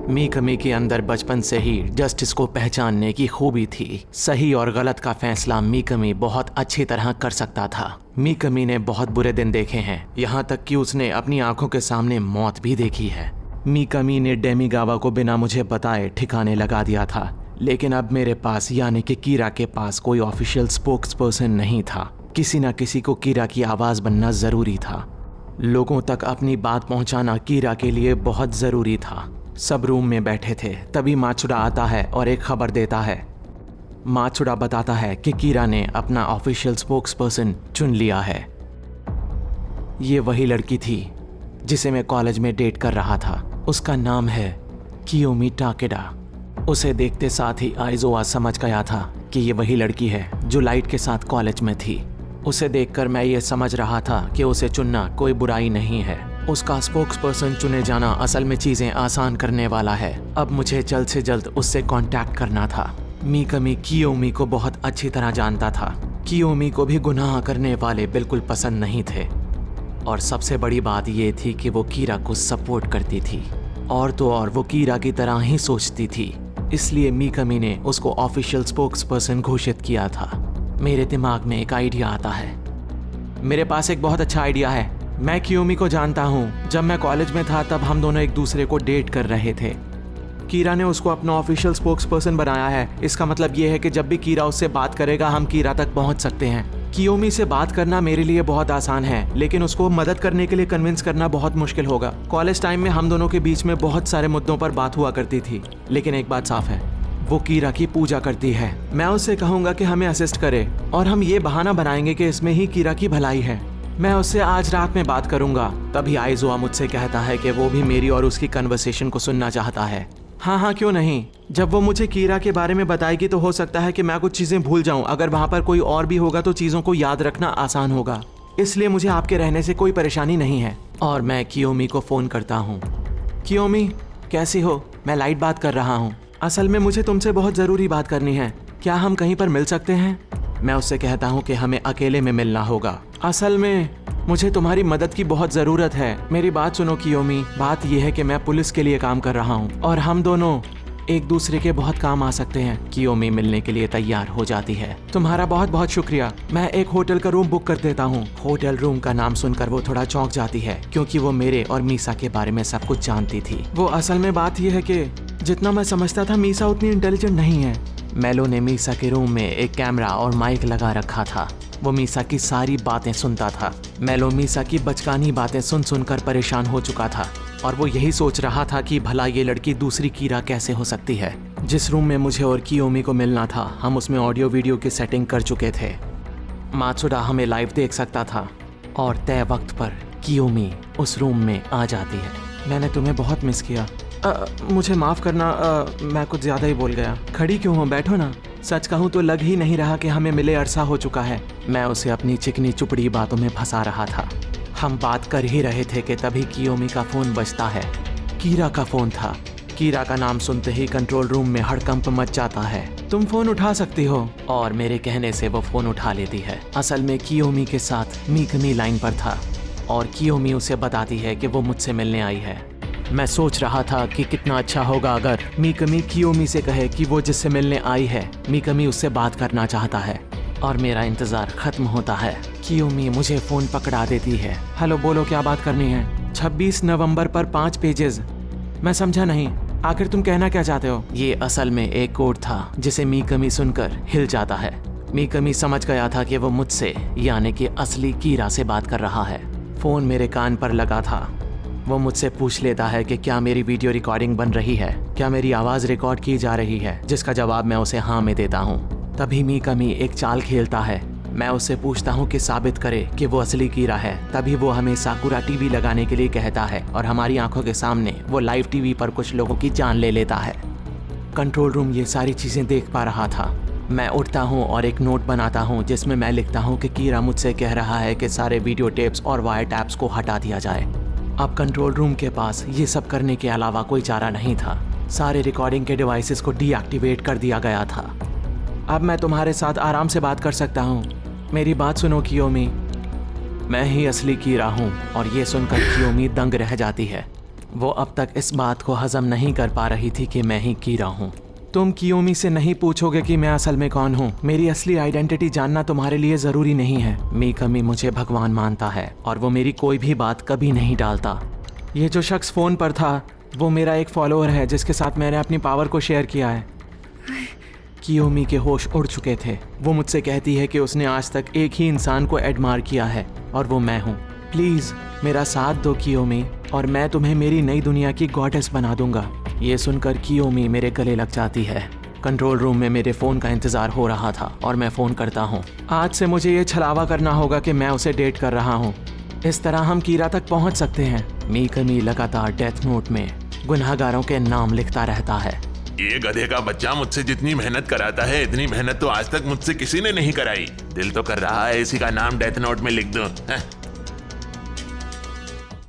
मीकमी के अंदर बचपन से ही जस्टिस को पहचानने की खूबी थी। सही और गलत का फैसला मीकमी बहुत अच्छी तरह कर सकता था। मीकमी ने बहुत बुरे दिन देखे हैं, यहाँ तक कि उसने अपनी आंखों के सामने मौत भी देखी है। मीकमी ने डेमिगावा को बिना मुझे बताए ठिकाने लगा दिया था, लेकिन अब मेरे पास यानी कि कीरा के पास कोई ऑफिशियल स्पोक्स पर्सन नहीं था। किसी न किसी को कीरा की आवाज़ बनना ज़रूरी था। लोगों तक अपनी बात पहुंचाना कीरा के लिए बहुत ज़रूरी था। सब रूम में बैठे थे, तभी माचुड़ा आता है और एक खबर देता है। माचुड़ा बताता है कि कीरा ने अपना ऑफिशियल स्पोक्स पर्सन चुन लिया है। ये वही लड़की थी जिसे मैं कॉलेज में डेट कर रहा था। उसका नाम है कियोमी टाकेडा। उसे देखते साथ ही आइज़ोआ समझ गया था कि ये वही लड़की है जो लाइट के साथ कॉलेज में थी। उसे देखकर मैं ये समझ रहा था कि उसे चुनना कोई बुराई नहीं है। उसका स्पोक्स पर्सन चुने जाना असल में चीज़ें आसान करने वाला है। अब मुझे जल्द से जल्द उससे कांटेक्ट करना था। मीकमी कियोमी को बहुत अच्छी तरह जानता था। कियोमी को भी गुनाह करने वाले बिल्कुल पसंद नहीं थे, और सबसे बड़ी बात ये थी कि वो कीरा को सपोर्ट करती थी, और तो और वो कीरा की तरह ही सोचती थी। इसलिए मीकमी ने उसको ऑफिशियल स्पोक्स पर्सन घोषित किया था। मेरे दिमाग में एक आइडिया आता है। मेरे पास एक बहुत अच्छा आइडिया है। मैं कियोमी को जानता हूँ। जब मैं कॉलेज में था तब हम दोनों एक दूसरे को डेट कर रहे थे। कीरा ने उसको अपना ऑफिशियल स्पोक्स पर्सन बनाया है। इसका मतलब ये है कि जब भी कीरा उससे बात करेगा हम कीरा तक पहुँच सकते हैं। कियोमी से बात करना मेरे लिए बहुत आसान है, लेकिन उसको मदद करने के लिए कन्विंस करना बहुत मुश्किल होगा। कॉलेज टाइम में हम दोनों के बीच में बहुत सारे मुद्दों पर बात हुआ करती थी, लेकिन एक बात साफ है, वो कीरा की पूजा करती है। मैं उससे कहूँगा कि हमें असिस्ट करे, और हम ये बहाना बनाएंगे कि इसमें ही कीरा की भलाई है। मैं उससे आज रात में बात करूंगा। तभी आइज़ोआ मुझसे कहता है कि वो भी मेरी और उसकी कन्वर्सेशन को सुनना चाहता है। हाँ, क्यों नहीं। जब वो मुझे कीरा के बारे में बताएगी तो हो सकता है कि मैं कुछ चीज़ें भूल जाऊं। अगर वहाँ पर कोई और भी होगा तो चीज़ों को याद रखना आसान होगा। इसलिए मुझे आपके रहने से कोई परेशानी नहीं है। और मैं कियोमी को फ़ोन करता हूँ। कियोमी, कैसी हो? मैं लाइट बात कर रहा हूँ। असल में मुझे तुमसे बहुत ज़रूरी बात करनी है। क्या हम कहीं पर मिल सकते हैं? मैं उससे कहता हूँ कि हमें अकेले में मिलना होगा। असल में मुझे तुम्हारी मदद की बहुत ज़रूरत है। मेरी बात सुनो कियोमी। बात यह है कि मैं पुलिस के लिए काम कर रहा हूँ और हम दोनों एक दूसरे के बहुत काम आ सकते हैं। कियोमी मिलने के लिए तैयार हो जाती है। तुम्हारा बहुत बहुत शुक्रिया। मैं एक होटल का रूम बुक कर देता हूँ। होटल रूम का नाम सुनकर वो थोड़ा चौंक जाती है, क्योंकि वो मेरे और मीसा के बारे में सब कुछ जानती थी। वो असल में बात यह है कि जितना मैं समझता था मीसा उतनी इंटेलिजेंट नहीं है। मेलो ने मीसा के रूम में एक कैमरा और माइक लगा रखा था। वो मीसा की सारी बातें सुनता था। मेलो मीसा की बचकानी बातें सुन सुनकर परेशान हो चुका था, और वो यही सोच रहा था कि भला ये लड़की दूसरी कीरा कैसे हो सकती है। जिस रूम में मुझे और कियोमी को मिलना था, हम उसमें ऑडियो वीडियो की सेटिंग कर चुके थे। माचुड़ा हमें लाइव देख सकता था, और तय वक्त पर कियोमी उस रूम में आ जाती है। मैंने तुम्हें बहुत मिस किया। मुझे माफ़ करना, मैं कुछ ज़्यादा ही बोल गया। खड़ी क्यों हो? बैठो ना। सच कहूँ तो लग ही नहीं रहा कि हमें मिले अरसा हो चुका है। मैं उसे अपनी चिकनी चुपड़ी बातों में फंसा रहा था। हम बात कर ही रहे थे कि तभी कियोमी का फ़ोन बजता है। कीरा का फ़ोन था। कीरा का नाम सुनते ही कंट्रोल रूम में हड़कंप मच जाता है। तुम फ़ोन उठा सकती हो। और मेरे कहने से वो फ़ोन उठा लेती है। असल में कियोमी के साथ मीकमी लाइन पर था, और कियोमी उसे बताती है कि वो मुझसे मिलने आई है। मैं सोच रहा था कि कितना अच्छा होगा अगर मीकमी कियोमी से कहे कि वो जिससे मिलने आई है, मीकमी उससे बात करना चाहता है, और मेरा इंतज़ार ख़त्म होता है। कियोमी मुझे फ़ोन पकड़ा देती है। हेलो, बोलो, क्या बात करनी है? 26 नवंबर पर 5 पेजेस। मैं समझा नहीं, आखिर तुम कहना क्या चाहते हो? ये असल में एक कोड था जिसे मीकमी सुनकर हिल जाता है। मीकमी समझ गया था कि वो मुझसे यानी कि असली कीरा से बात कर रहा है। फ़ोन मेरे कान पर लगा था। वो मुझसे पूछ लेता है कि क्या मेरी वीडियो रिकॉर्डिंग बन रही है, क्या मेरी आवाज़ रिकॉर्ड की जा रही है, जिसका जवाब मैं उसे हाँ में देता हूँ। तभी मीकमी एक चाल खेलता है। मैं उससे पूछता हूँ कि साबित करे कि वो असली कीरा है। तभी वो हमें साकुरा टीवी लगाने के लिए कहता है, और हमारी आंखों के सामने वो लाइव टीवी पर कुछ लोगों की जान ले लेता है। कंट्रोल रूम ये सारी चीज़ें देख पा रहा था। मैं उठता हूँ और एक नोट बनाता हूँ जिसमें मैं लिखता हूँ कि कीरा मुझसे कह रहा है कि सारे वीडियो टेप्स और वायर टैप्स को हटा दिया जाए। अब कंट्रोल रूम के पास ये सब करने के अलावा कोई चारा नहीं था। सारे रिकॉर्डिंग के डिवाइसेस को डीएक्टिवेट कर दिया गया था। अब मैं तुम्हारे साथ आराम से बात कर सकता हूँ। मेरी बात सुनो कियोमी, मैं ही असली कीरा हूँ। और ये सुनकर कियोमी दंग रह जाती है। वो अब तक इस बात को हजम नहीं कर पा रही थी कि मैं ही कीरा हूँ। तुम कियोमी से नहीं पूछोगे कि मैं असल में कौन हूँ। मेरी असली आइडेंटिटी जानना तुम्हारे लिए जरूरी नहीं है। मीकमी मुझे भगवान मानता है और वो मेरी कोई भी बात कभी नहीं डालता। ये जो शख्स फोन पर था वो मेरा एक फॉलोअर है जिसके साथ मैंने अपनी पावर को शेयर किया है। कियोमी के होश उड़ चुके थे। वो मुझसे कहती है कि उसने आज तक एक ही इंसान को एडमायर किया है और वो मैं हूँ। प्लीज मेरा साथ दो कियोमी और मैं तुम्हें मेरी नई दुनिया की गॉडेस बना दूंगा। ये सुनकर कियोमी मेरे गले लग जाती है। कंट्रोल रूम में मेरे फ़ोन का इंतज़ार हो रहा था और मैं फ़ोन करता हूँ। आज से मुझे ये छलावा करना होगा कि मैं उसे डेट कर रहा हूँ। इस तरह हम कीरा तक पहुँच सकते हैं। मीकमी लगातार डेथ नोट में गुनहगारों के नाम लिखता रहता है। ये गधे का बच्चा मुझसे जितनी मेहनत कराता है इतनी मेहनत तो आज तक मुझसे किसी ने नहीं कराई। दिल तो कर रहा है इसी का नाम डेथ नोट में लिख दूं।